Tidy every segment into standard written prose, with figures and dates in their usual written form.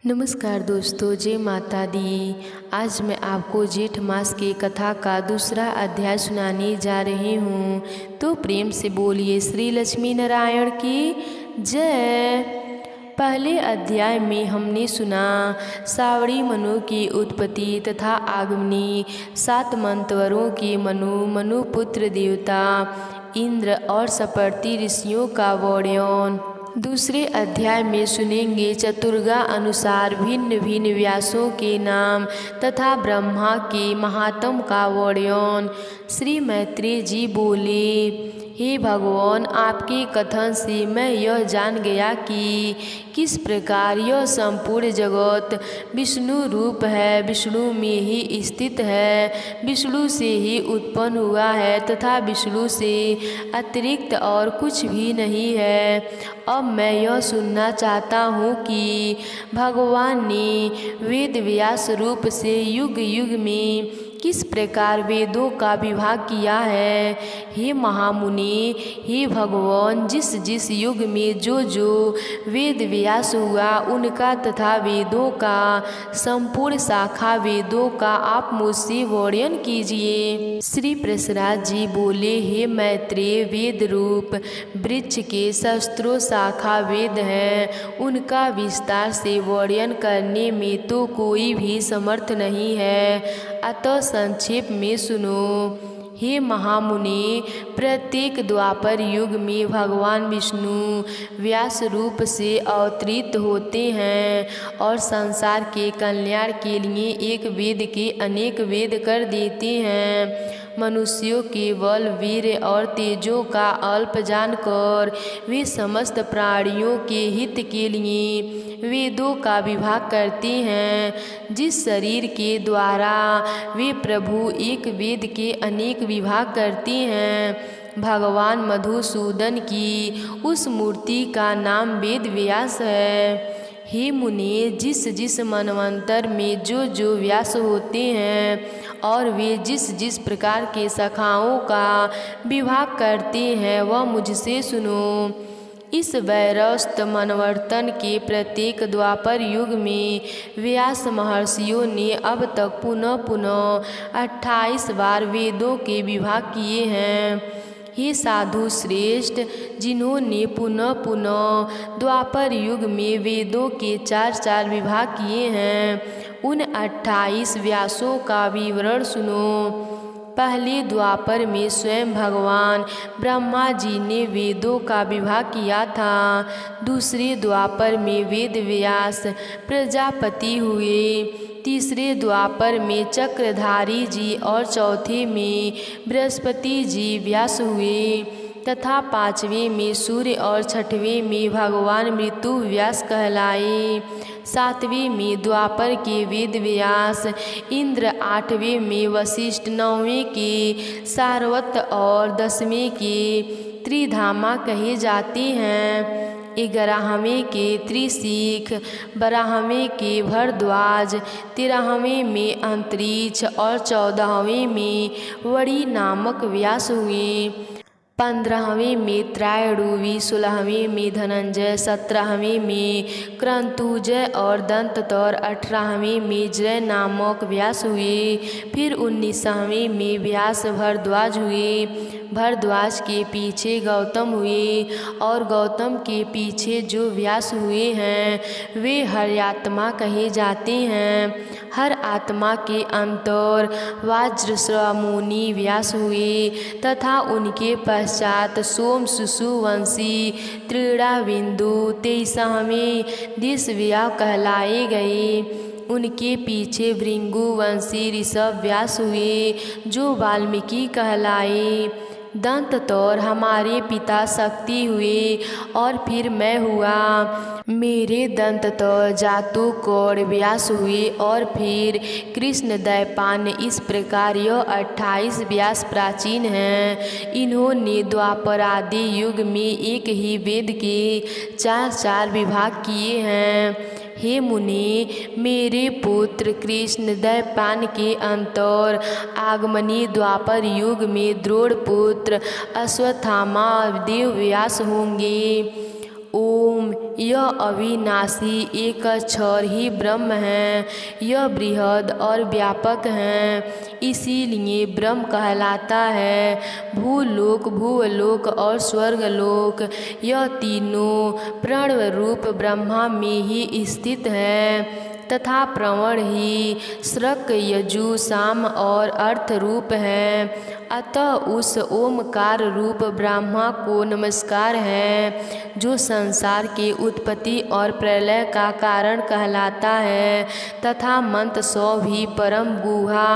नमस्कार दोस्तों, जय माता दी। आज मैं आपको जेठ मास की कथा का दूसरा अध्याय सुनाने जा रही हूँ। तो प्रेम से बोलिए श्री लक्ष्मी नारायण की जय। पहले अध्याय में हमने सुना सावड़ी मनु की उत्पत्ति तथा आगमनी, 7 मंतवरों के मनु पुत्र देवता इंद्र और सपर्ती ऋषियों का वर्णन। दूसरे अध्याय में सुनेंगे चतुर्गा अनुसार भिन्न भिन्न व्यासों के नाम तथा ब्रह्मा के महात्म का वर्णन। श्री मैत्रेय जी बोले, हे भगवान, आपके कथन से मैं यह जान गया कि किस प्रकार यह संपूर्ण जगत विष्णु रूप है, विष्णु में ही स्थित है, विष्णु से ही उत्पन्न हुआ है तथा विष्णु से अतिरिक्त और कुछ भी नहीं है। अब मैं यह सुनना चाहता हूँ कि भगवान ने वेद व्यास रूप से युग युग में किस प्रकार वेदों का विभाग किया है। हे महामुनि, हे भगवान, जिस जिस युग में जो जो वेद व्यास हुआ उनका तथा वेदों का संपूर्ण शाखा वेदों का आप मुझसे वर्णन कीजिए। श्री प्रसराज जी बोले, हे मैत्रेय, वेद रूप वृक्ष के शस्त्रों शाखा वेद हैं, उनका विस्तार से वर्णन करने में तो कोई भी समर्थ नहीं है, अतः संक्षेप में सुनो। हे महामुनि, प्रत्येक द्वापर युग में भगवान विष्णु व्यास रूप से अवतरित होते हैं और संसार के कल्याण के लिए एक वेद के अनेक वेद कर देते हैं। मनुष्यों के बल, वीर और तेजों का अल्प जानकर वे समस्त प्राणियों के हित के लिए वेदों का विभाग करते हैं। जिस शरीर के द्वारा वे प्रभु एक वेद के अनेक विभाग करते हैं, भगवान मधुसूदन की उस मूर्ति का नाम वेद व्यास है। हे मुनि, जिस जिस मनवंतर में जो जो व्यास होते हैं और वे जिस जिस प्रकार के शाखाओं का विभाग करते हैं वह मुझसे सुनो। इस वैरस्त मनवर्तन के प्रत्येक द्वापर युग में व्यास महर्षियों ने अब तक पुनः पुनः 28 बार वेदों के विभाग किए हैं। हे साधु श्रेष्ठ, जिन्होंने पुनः पुनः द्वापर युग में वेदों के 4 विभाग किए हैं, उन 28 व्यासों का विवरण सुनो। पहले द्वापर में स्वयं भगवान ब्रह्मा जी ने वेदों का विभाग किया था। दूसरे द्वापर में वेद व्यास प्रजापति हुए। तीसरे द्वापर में चक्रधारी जी और चौथे में बृहस्पति जी व्यास हुए तथा 5वें में सूर्य और 6वें में भगवान मृत्यु व्यास कहलाए। 7वें में द्वापर के वेद व्यास इंद्र, 8वें में वशिष्ठ, 9वें के सारवत और 10वें के त्रिधामा कहे जाते हैं। 11वें के त्रिशिख, 12वें के भरद्वाज, 13वें में अंतरिक्ष और 14वें में वड़ी नामक व्यास हुए। 15वें में त्रायणुवी, 16वें में धनंजय, 17वें में क्रंतुजय और दंततर, 18वें में जय नामक व्यास हुए। फिर 19वें में व्यास भरद्वाज हुए। भरद्वाज के पीछे गौतम हुए और गौतम के पीछे जो व्यास हुए हैं वे हर्यात्मा कहे जाते हैं। हर आत्मा के अंतर वज्रश्रमुनि व्यास हुए तथा उनके पश्चात सोम, सुषुवंशी, त्रीड़ाबिंदु, 23वें दिशव्या कहलाए गए। उनके पीछे भृंगुवंशी ऋषभ व्यास हुए जो वाल्मीकि कहलाए। दंततर हमारे पिता शक्ति हुए और फिर मैं हुआ। मेरे दंततर जातुकौर व्यास हुए और फिर कृष्ण दैपान। इस प्रकार यह 28 व्यास प्राचीन हैं। इन्होंने द्वापर आदि युग में एक ही वेद के 4 विभाग किए हैं। हे मुनि, मेरे पुत्र कृष्ण दैपान के अंतर आगमनी द्वापर युग में द्रोण पुत्र अश्वत्थामा देव व्यास होंगे। ओम यह अविनाशी एक अक्षर ही ब्रह्म है। यह बृहद और व्यापक है, इसीलिए ब्रह्म कहलाता है। भूलोक, भूवलोक और स्वर्गलोक, यह तीनों प्रणव रूप ब्रह्मा में ही स्थित है तथा प्रवण ही स्रक, यजु, साम और अर्थ रूप है। अतः उस ओमकार रूप ब्रह्मा को नमस्कार है, जो संसार के उत्पत्ति और प्रलय का कारण कहलाता है तथा मंत्र 100 भी परम गुहा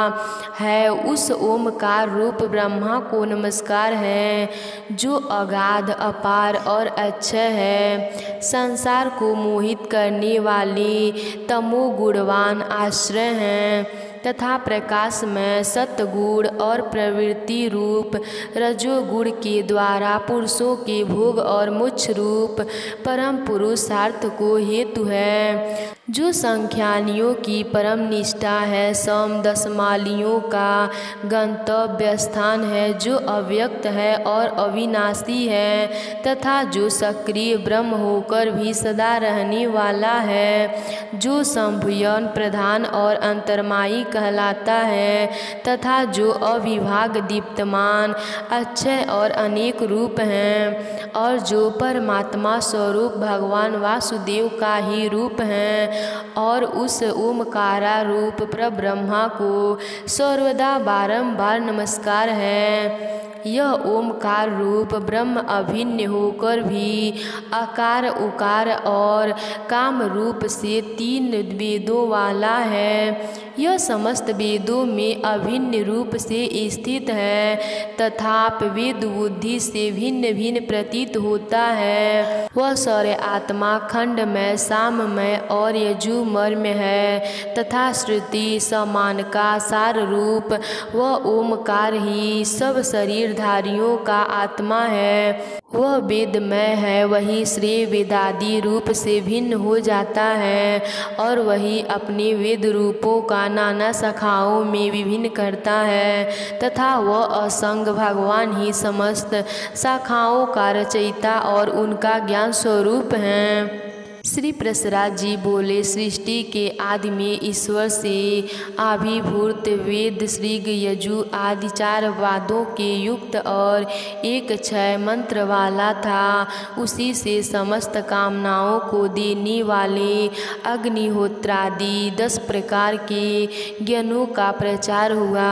है। उस ओमकार रूप ब्रह्मा को नमस्कार है, जो अगाध, अपार और अक्षय है। संसार को मोहित करने वाले तमोगुणवान आश्रय हैं तथा प्रकाश में सत्गुण और प्रवृत्ति रूप रजोगुण के द्वारा पुरुषों के भोग और मोक्ष रूप परम पुरुषार्थ को हेतु है। जो संख्यानियों की परम निष्ठा है, सम दशमालियों का गंतव्य स्थान है, जो अव्यक्त है और अविनाशी है तथा जो सक्रिय ब्रह्म होकर भी सदा रहने वाला है, जो संभूयन प्रधान और अंतर्मायी कहलाता है तथा जो अविभाग, दीप्तमान, अक्षय और अनेक रूप हैं और जो परमात्मा स्वरूप भगवान वासुदेव का ही रूप हैं और उस ओमकारा रूप परब्रह्मा को सर्वदा बारंबार नमस्कार है। यह ओमकार रूप ब्रह्म अभिन्न होकर भी आकार, उकार और काम रूप से 3 वेदों वाला है। यह समस्त वेदों में अभिन्न रूप से स्थित है तथापि वेद बुद्धि से भिन्न भिन्न प्रतीत होता है। वह सौर्य आत्मा खंडमय, साममय और यजुर्मय है तथा श्रुति समान का सार रूप वह ओमकार ही सब शरीरधारियों का आत्मा है। वह वेदमय है, वही श्रेय वेदादि रूप से भिन्न हो जाता है और वही अपने वेद रूपों का नाना शाखाओं में विभिन्न करता है तथा वह असंग भगवान ही समस्त शाखाओं का रचयिता और उनका ज्ञान स्वरूप है। श्री प्रसराज जी बोले, सृष्टि के आदि में ईश्वर से आविर्भूत वेद ऋग, यजु आदि 4 वादों के युक्त और एक क्षय मंत्र वाला था। उसी से समस्त कामनाओं को देने वाले अग्निहोत्रादि 10 प्रकार के ज्ञानों का प्रचार हुआ।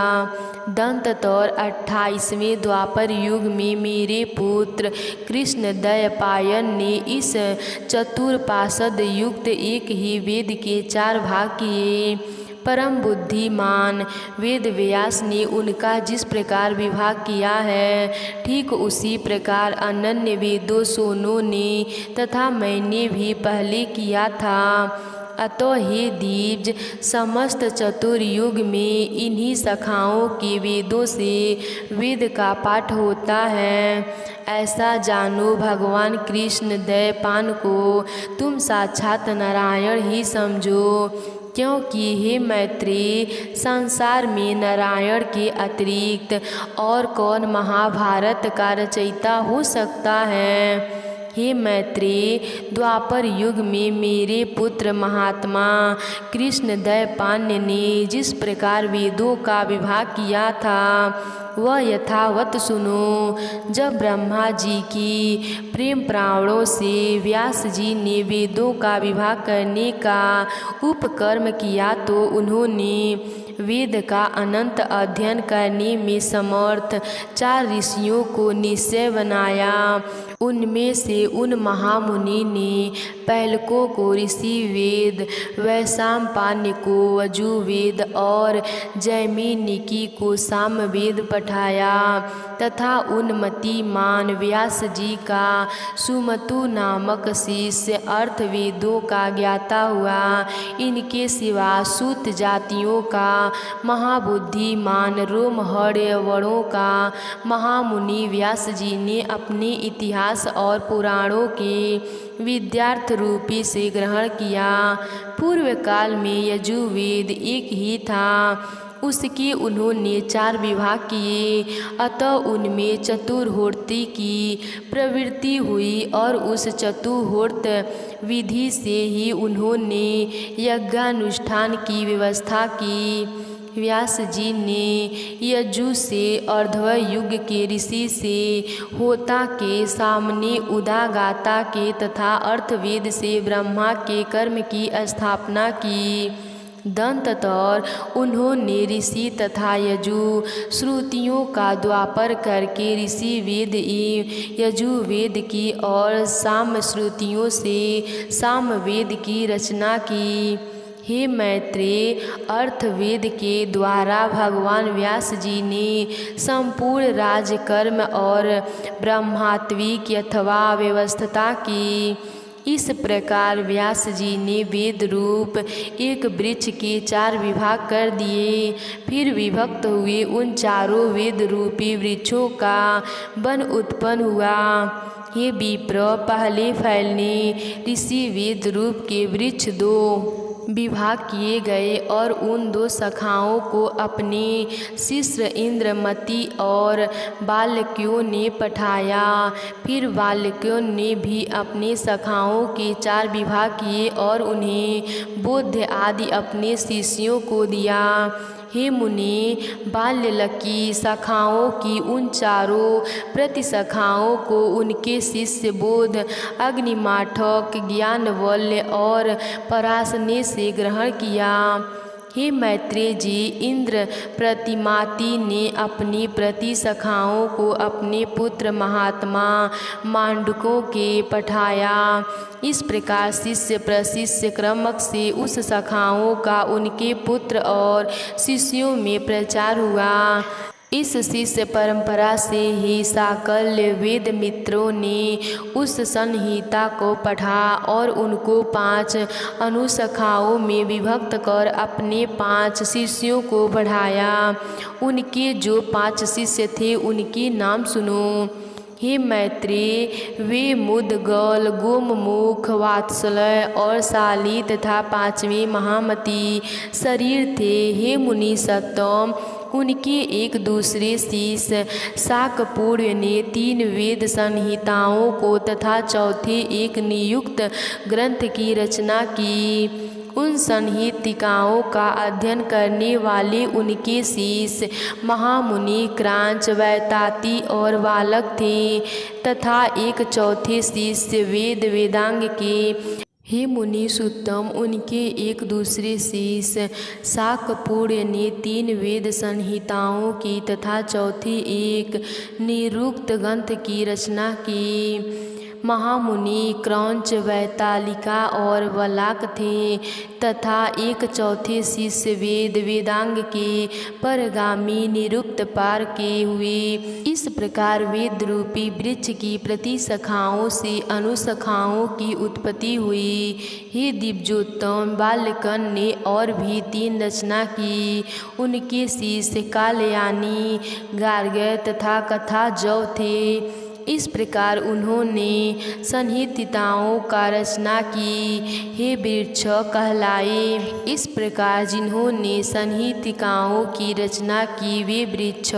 दंततौर 28वें द्वापर युग में मेरे पुत्र कृष्ण द्वैपायन ने इस चतुर्पाशद युक्त एक ही वेद के 4 भाग किए। परम बुद्धिमान वेद व्यास ने उनका जिस प्रकार विभाग किया है, ठीक उसी प्रकार अनन्य वेदों सोनों ने तथा मैंने भी पहले किया था। अतः हे दीज, समस्त चतुर्युग में इन्हीं शाखाओं के वेदों से वेद का पाठ होता है। ऐसा जानो, भगवान कृष्ण द्वैपायन को तुम साक्षात नारायण ही समझो, क्योंकि हे मैत्रेय, संसार में नारायण के अतिरिक्त और कौन महाभारत का रचयिता हो सकता है। हे मैत्रेय, द्वापर युग में मेरे पुत्र महात्मा कृष्ण द्वैपायन ने जिस प्रकार वेदों का विभाग किया था वह यथावत सुनो। जब ब्रह्मा जी की प्रेम प्राणों से व्यास जी ने वेदों का विभाग करने का उपकर्म किया तो उन्होंने वेद का अनंत अध्ययन करने में समर्थ 4 ऋषियों को निश्चय बनाया। उनमें से उन महामुनि ने पैलकों को ऋषि वेद, वैशंपायन को यजुर्वेद और जैमिनिकी को सामवेद पठाया तथा उन मतिमान व्यास जी का सुमतु नामक शिष्य अर्थवेदों का ज्ञाता हुआ। इनके सिवा सूत जातियों का महाबुद्धिमान रोमहर्ष वर्णों का महामुनि व्यास जी ने अपने इतिहास और पुराणों के विद्यार्थ रूपी से ग्रहण किया। पूर्व काल में यजुर्वेद एक ही था। उसके उन्होंने 4 विवाह किए। अतः उनमें चतुर्होत्री की प्रवृत्ति हुई और उस चतुर्होत्र विधि से ही उन्होंने यज्ञानुष्ठान की व्यवस्था की। व्यास जी ने यजु से अर्धव युग के ऋषि से होता के सामने उदागाता के तथा अर्थवेद से ब्रह्मा के कर्म की स्थापना की। दंततर उन्होंने ऋषि तथा यजु श्रुतियों का द्वापर करके ऋषि वेद एवं यजुर्वेद की और साम श्रुतियों से सामवेद की रचना की। हे मैत्रेय, अर्थवेद के द्वारा भगवान व्यास जी ने संपूर्ण राजकर्म और ब्रह्मात्विक अथवा व्यवस्था की। इस प्रकार व्यास जी ने वेद रूप एक वृक्ष के 4 विभाग कर दिए। फिर विभक्त हुए उन चारों वेद रूपी वृक्षों का वन उत्पन्न हुआ। ये विप्र, पहले फैलने ऋषि वेद रूप के वृक्ष 2 विभाग किए गए और उन 2 शाखाओं को अपने शिष्य इंद्रमती और बालक्यों ने पठाया। फिर बालक्यों ने भी अपने शाखाओं के 4 विभाग किए और उन्हें बोध आदि अपने शिष्यों को दिया। हे मुनि, बाल्यलकी शाखाओं की उन चारों प्रतिशाखाओं को उनके शिष्य बोध, अग्निमाठक, ज्ञानवल्य और पराशने से ग्रहण किया। हे मैत्रेय जी, इंद्र प्रतिमाति ने अपनी प्रतिशाखाओं को अपने पुत्र महात्मा मांडुकों के पठाया। इस प्रकार शिष्य प्रशिष्य क्रमक से उस शाखाओं का उनके पुत्र और शिष्यों में प्रचार हुआ। इस शिष्य परंपरा से ही साकल्य वेद मित्रों ने उस संहिता को पढ़ा और उनको 5 अनुशाखाओं में विभक्त कर अपने 5 शिष्यों को बढ़ाया। उनके जो 5 शिष्य थे उनके नाम सुनो। हे मैत्रेय, वे मुदगल, गोममुख, वात्सल्य और शाली तथा 5वें महामती शरीर थे। हे मुनि सत्तम, उनके एक दूसरे शिष्य शाकपूर्य ने 3 वेद संहिताओं को तथा चौथे एक नियुक्त ग्रंथ की रचना की। उन संहितिकाओं का अध्ययन करने वाले उनके शिष्य महामुनि क्रांच, वैताति और बालक थे तथा एक चौथे शिष्य वेद वेदांग के। हे मुनि सुत्तम, उनके एक दूसरे शिष्य शाकपूर्य ने 3 वेद संहिताओं की तथा चौथी एक निरुक्त ग्रंथ की रचना की। महामुनि क्रौंच, वैतालिका और वलाक थे तथा एक चौथे शिष्य वेद वेदांग के परगामी निरुक्त पार के हुए। इस प्रकार वेद रूपी वृक्ष की प्रतिशाखाओं से अनुशाखाओं की उत्पत्ति हुई। हे दिव्योत्तम, बालकन ने और भी 3 रचना की। उनके शिष्य कालयानी, गार्ग्य तथा कथा जौ थे। इस प्रकार उन्होंने संहिताओं का रचना की। हे वृक्ष कहलाए। इस प्रकार जिन्होंने संहिताओं की रचना की वे वृक्ष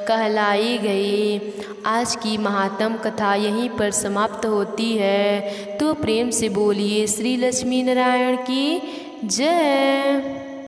कहलाए गए। आज की महात्म कथा यहीं पर समाप्त होती है। तो प्रेम से बोलिए श्री लक्ष्मी नारायण की जय।